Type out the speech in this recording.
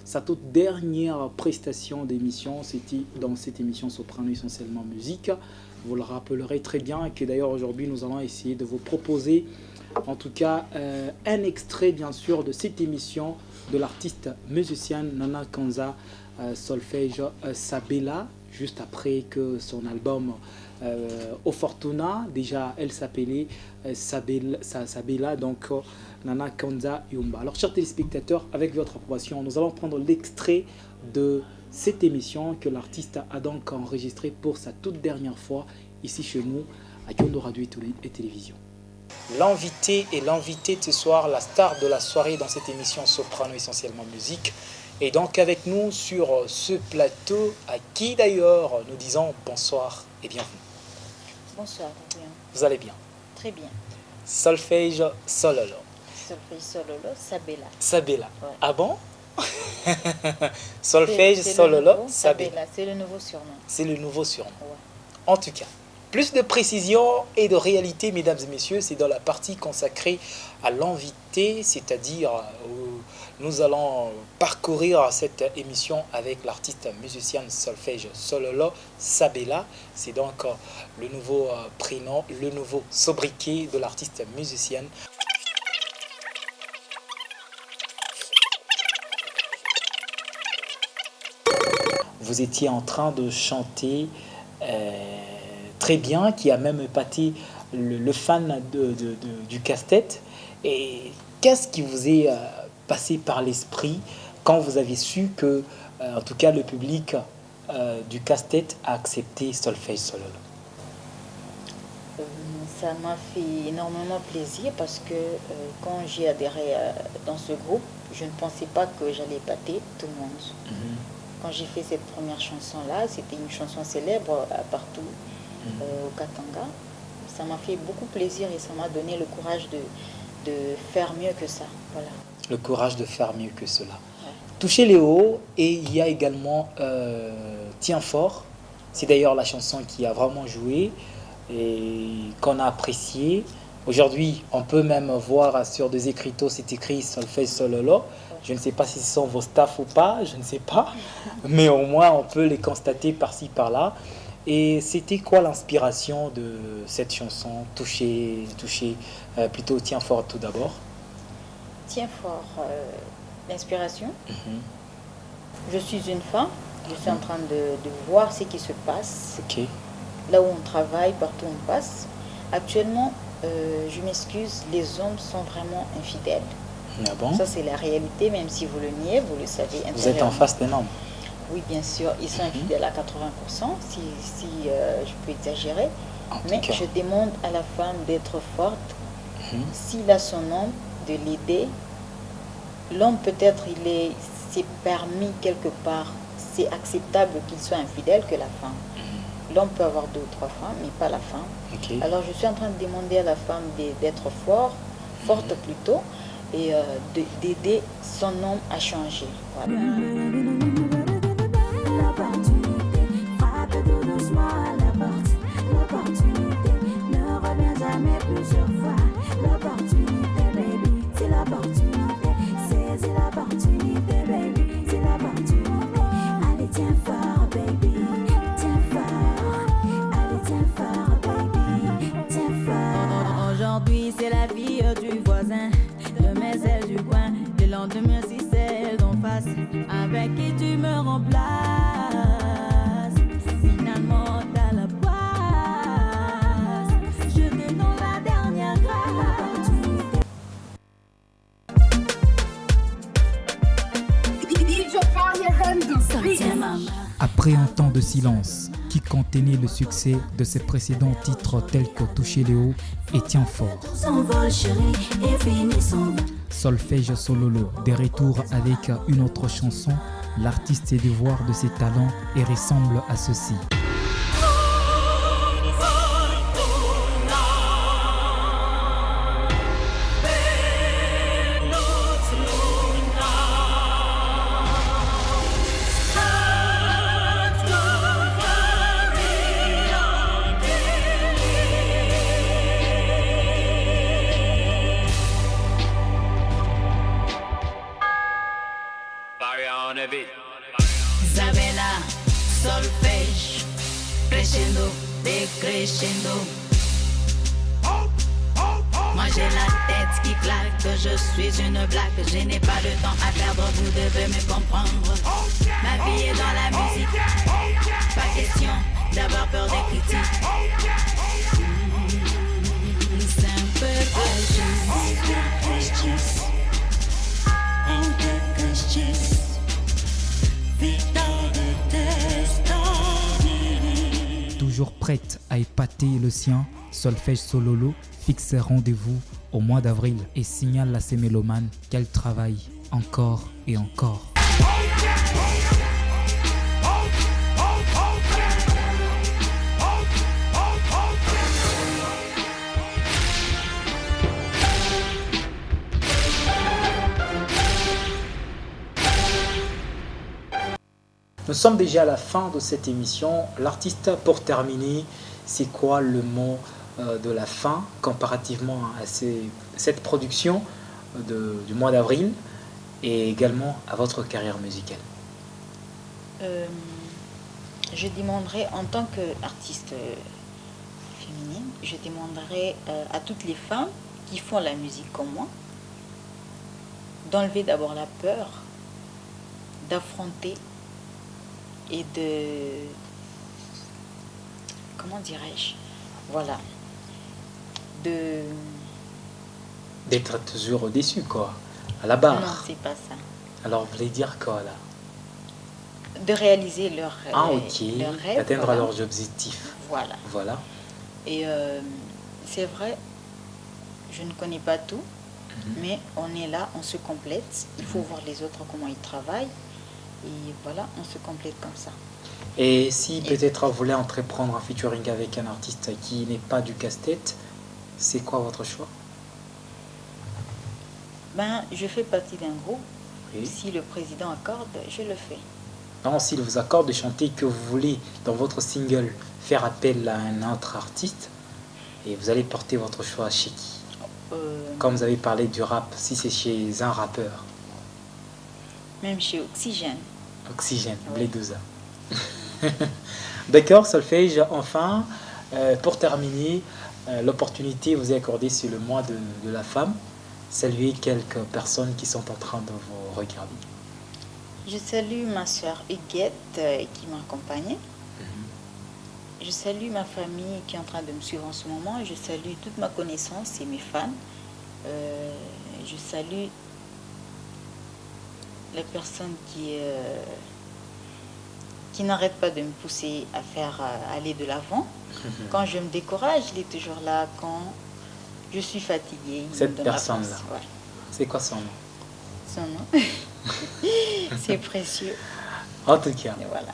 sa toute dernière prestation d'émission. C'était dans cette émission Soprano essentiellement musique. Vous le rappellerez très bien que d'ailleurs aujourd'hui nous allons essayer de vous proposer en tout cas un extrait bien sûr de cette émission de l'artiste musicienne Nana Kanza Solfège Sabela, juste après que son album O Fortuna, déjà elle s'appelait Sabela, donc Nana Kanza Yumba. Alors chers téléspectateurs, avec votre approbation, nous allons prendre l'extrait de cette émission que l'artiste a donc enregistrée pour sa toute dernière fois ici chez nous à Kyondo Radio et Télévision. L'invité et l'invité de ce soir, la star de la soirée dans cette émission Soprano essentiellement musique, et donc avec nous sur ce plateau, à qui d'ailleurs nous disons bonsoir et bienvenue. Bonsoir, bien. Vous allez bien? Très bien. Solfège Sololo. Solfège Sololo, Sabela. Sabela. Ouais. Ah bon? Solfège Sololo, Sabela. C'est le nouveau surnom. C'est le nouveau surnom. Ouais. En tout cas, plus de précision et de réalité, mesdames et messieurs, c'est dans la partie consacrée à l'invité, c'est-à-dire où nous allons parcourir cette émission avec l'artiste musicienne Solfège Sololo Sabela. C'est donc le nouveau prénom, le nouveau sobriquet de l'artiste musicienne. Vous étiez en train de chanter très bien, qui a même épaté le fan du casse-tête. Et qu'est-ce qui vous est passé par l'esprit quand vous avez su que, en tout cas, le public du casse-tête a accepté Solfège Sololo? Ça m'a fait énormément plaisir parce que quand j'ai adhéré dans ce groupe, je ne pensais pas que j'allais épater tout le monde. Quand j'ai fait cette première chanson-là, c'était une chanson célèbre partout au Katanga. Ça m'a fait beaucoup plaisir et ça m'a donné le courage de faire mieux que ça. Voilà. Le courage de faire mieux que cela. Ouais. Toucher les hauts, et il y a également Tiens fort. C'est d'ailleurs la chanson qui a vraiment joué et qu'on a apprécié. Aujourd'hui, on peut même voir sur des écriteaux, c'est écrit Solfège Sololo. Je ne sais pas si ce sont vos staffs ou pas, je ne sais pas. Mais au moins, on peut les constater par-ci, par-là. Et c'était quoi l'inspiration de cette chanson, Toucher, plutôt Tiens fort tout d'abord? Tiens fort, l'inspiration. Je suis une femme, je suis en train de voir ce qui se passe. Okay. Là où on travaille, partout où on passe. Actuellement, je m'excuse, les hommes sont vraiment infidèles. Ah bon? Ça, c'est la réalité, même si vous le niez, vous le savez. Vous êtes en face d'un homme? Oui, bien sûr, ils sont infidèles à 80%, si je peux exagérer. Mais je demande à la femme d'être forte. S'il a son homme, de l'aider. L'homme, peut-être, c'est permis quelque part, c'est acceptable qu'il soit infidèle que la femme. L'homme peut avoir 2 ou 3 femmes, mais pas la femme. Okay. Alors, je suis en train de demander à la femme d'être forte plutôt, et d'aider son homme à changer. Voilà. Aujourd'hui c'est la vie du voisin, de mes ailes du coin. Le lendemain si c'est d'en face, avec qui tu me remplaces. Finalement t'as la place, je te donne la dernière grâce. Après un temps de silence qui contenait le succès de ses précédents titres tels que Toucher les hauts et Tiens fort, Solfège Sololo de retour avec une autre chanson. L'artiste s'est dévoilé de ses talents et ressemble à ceci. Isabella, solfège, crescendo, décrescendo. Moi j'ai la tête qui claque, que je suis une blague, je n'ai pas de temps à perdre, vous devez me comprendre. Ma vie est dans la musique, pas question d'avoir peur des critiques. C'est un peu Toujours prête à épater le sien, Solfège Sololo fixe rendez-vous au mois d'avril et signale à ses mélomanes qu'elle travaille encore et encore. Nous sommes déjà à la fin de cette émission. L'artiste, pour terminer, c'est quoi le mot de la fin comparativement à cette production du mois d'avril et également à votre carrière musicale? Je demanderais, en tant qu'artiste féminine, je demanderais à toutes les femmes qui font la musique comme moi d'enlever d'abord la peur, d'affronter et de... Comment dirais-je? Voilà. D'être toujours déçu, quoi, à la barre. Non, c'est pas ça. Alors, vous voulez dire quoi, là? De réaliser leurs ok. leurs rêves. Atteindre voilà. leurs objectifs. Voilà. Et c'est vrai, je ne connais pas tout, mais on est là, on se complète. Il faut voir les autres comment ils travaillent. Et voilà, on se complète comme ça. Et si peut-être vous voulez entreprendre un featuring avec un artiste qui n'est pas du casse-tête, c'est quoi votre choix? Je fais partie d'un groupe. Oui. Si le président accorde, je le fais. Non, s'il vous accorde de chanter que vous voulez dans votre single faire appel à un autre artiste, et vous allez porter votre choix chez qui? Comme vous avez parlé du rap, si c'est chez un rappeur. Même chez Oxygène. Oxygène, Oui. Blédouza. D'accord, Solfège, enfin, pour terminer, l'opportunité vous est accordée sur le mois de la femme. Saluez quelques personnes qui sont en train de vous regarder. Je salue ma soeur Huguette qui m'a accompagnée. Je salue ma famille qui est en train de me suivre en ce moment. Je salue toute ma connaissance et mes fans. Je salue les personnes qui n'arrêtent pas de me pousser à faire aller de l'avant. Quand je me décourage, il est toujours là. Quand je suis fatiguée, il me Cette donne la personne-là, force. Ouais. c'est quoi son nom? Son nom, c'est précieux. En tout cas, Et voilà.